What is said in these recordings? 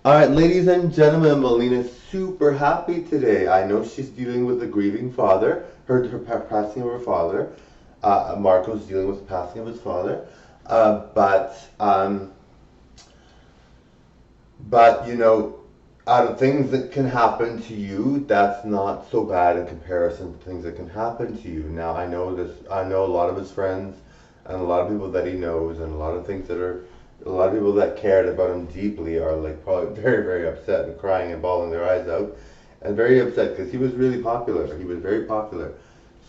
All right, ladies and gentlemen, Milena's super happy today. I know she's dealing with a grieving father, her passing of her father. Marco's dealing with the passing of his father. But out of things that can happen to you, that's not so bad in comparison to things that can happen to you. Now, I know this. I know a lot of his friends and a lot of people that he knows, and a lot of things that are. A lot of people that cared about him deeply are like probably very, very upset and crying and bawling their eyes out, and very upset because he was really popular. He was very popular.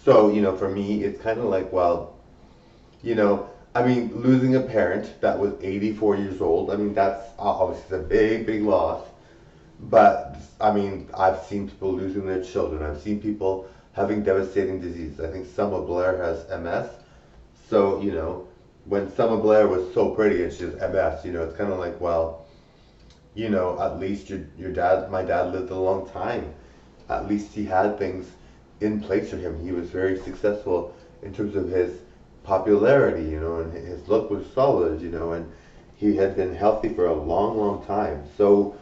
So, for me, it's kind of like, well, I mean, losing a parent that was 84 years old, I mean, that's obviously a big, big loss. But, I mean, I've seen people losing their children. I've seen people having devastating disease. I think Selma Blair has MS. So, when Selma Blair was so pretty and she has MS, it's kind of like, well, at least your dad, my dad lived a long time. At least he had things in place for him. He was very successful in terms of his popularity, and his look was solid, and he had been healthy for a long, long time. So,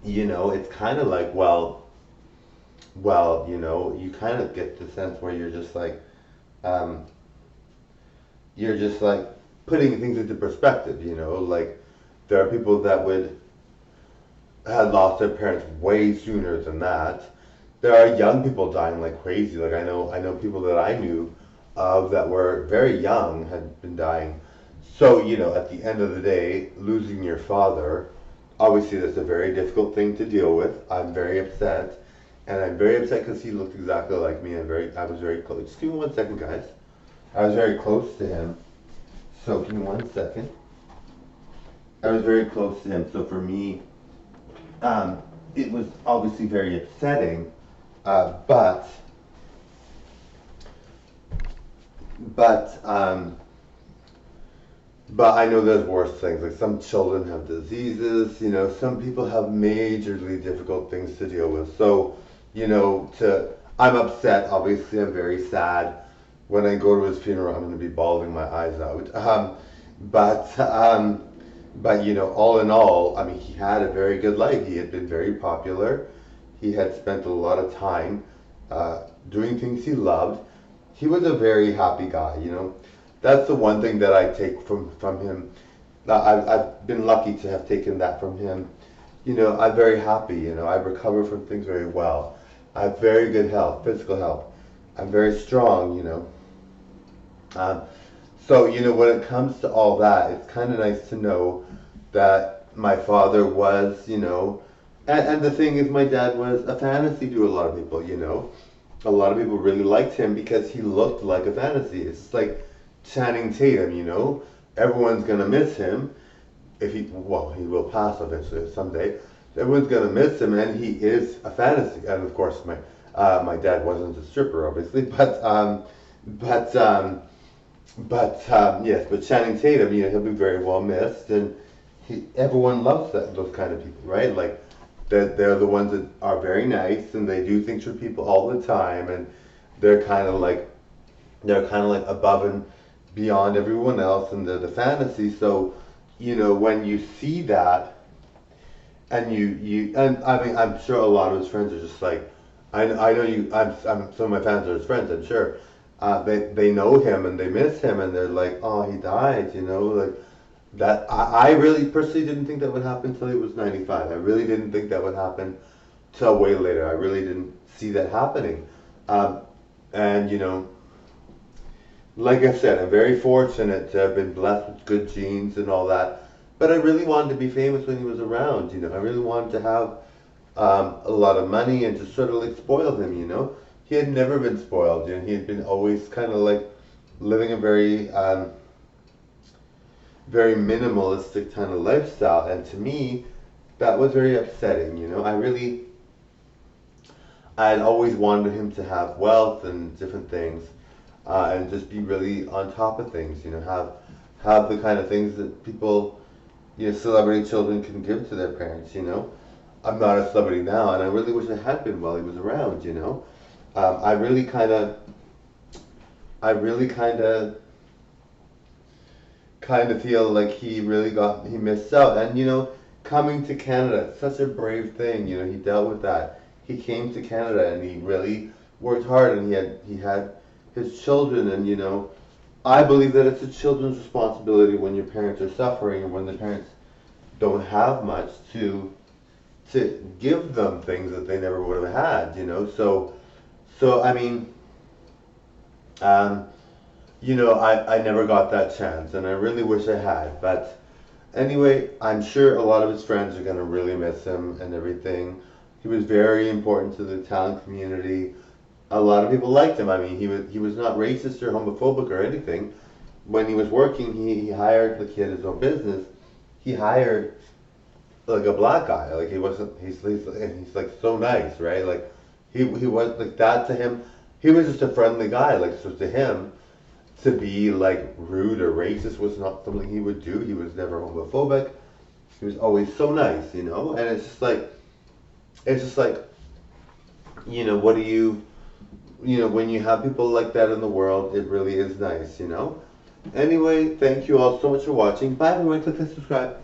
it's kind of like, well, you kind of get the sense where um, you're just like putting things into perspective, like there are people that would had lost their parents way sooner than that. There are young people dying like crazy. Like I know people that I knew of that were very young had been dying. So, at the end of the day, losing your father, obviously that's a very difficult thing to deal with. I'm very upset. And I'm very upset because he looked exactly like me. I was very close. Just give me 1 second, guys. I was very close to him. So give me 1 second. I was very close to him. So for me, um, it was obviously very upsetting. Uh, but but But I know there's worse things. Like some children have diseases, some people have majorly difficult things to deal with. So, I'm upset. Obviously, I'm very sad. When I go to his funeral, I'm going to be bawling my eyes out. But, um, but all in all, I mean, he had a very good life. He had been very popular. He had spent a lot of time doing things he loved. He was a very happy guy. That's the one thing that I take from him. I've been lucky to have taken that from him. I'm very happy. I recover from things very well. I have very good health, physical health. I'm very strong. Um, so, when it comes to all that, it's kind of nice to know that my father was. And the thing is, my dad was a fantasy to a lot of people. A lot of people really liked him because he looked like a fantasy. It's just like Channing Tatum. Everyone's gonna miss him if he will pass eventually someday. Everyone's gonna miss him, and he is a fantasy. And of course, my dad wasn't a stripper, obviously, but yes, but Channing Tatum, he'll be very well missed, and everyone loves those kind of people, right? Like they're the ones that are very nice and they do things for people all the time, and they're kind of like above and beyond everyone else, and they're the fantasy. So, when you see that, and and I mean, I'm sure a lot of his friends are just like, I know you. Some of my fans are his friends. I'm sure. They know him and they miss him, and they're like, oh, he died. Like that. I really personally didn't think that would happen till he was 95. I really didn't think that would happen till way later. I really didn't see that happening. Um, and like I said, I'm very fortunate to have been blessed with good genes and all that. But I really wanted to be famous when he was around. I really wanted to have a lot of money and just sort of like spoil him. He had never been spoiled. He had been always kind of like living a very minimalistic kind of lifestyle. And to me, that was very upsetting. I had always wanted him to have wealth and different things, and just be really on top of things. Have the kind of things that people, celebrity children can give to their parents. I'm not a celebrity now, and I really wish I had been while he was around. I really kind of feel like he missed out, and coming to Canada, such a brave thing. You know, he dealt with that. He came to Canada and he really worked hard, and he had his children, and you know, I believe that it's a children's responsibility when your parents are suffering and when the parents don't have much to give them things that they never would have had, you know. So I mean, um, you know, I never got that chance, and I really wish I had. But anyway, I'm sure a lot of his friends are gonna really miss him and everything. He was very important to the Italian community. A lot of people liked him. I mean, he was not racist or homophobic or anything. When he was working, he hired, like he had his own business. He hired like a black guy. Like he wasn't. He's like so nice, right? Like he was like that to him. He was just a friendly guy. Like so to him, to be like rude or racist was not something he would do. He was never homophobic. He was always so nice, you know. And it's just like, you know, what do you know, when you have people like that in the world, it really is nice, you know. Anyway, thank you all so much for watching. Bye everyone. Click and subscribe.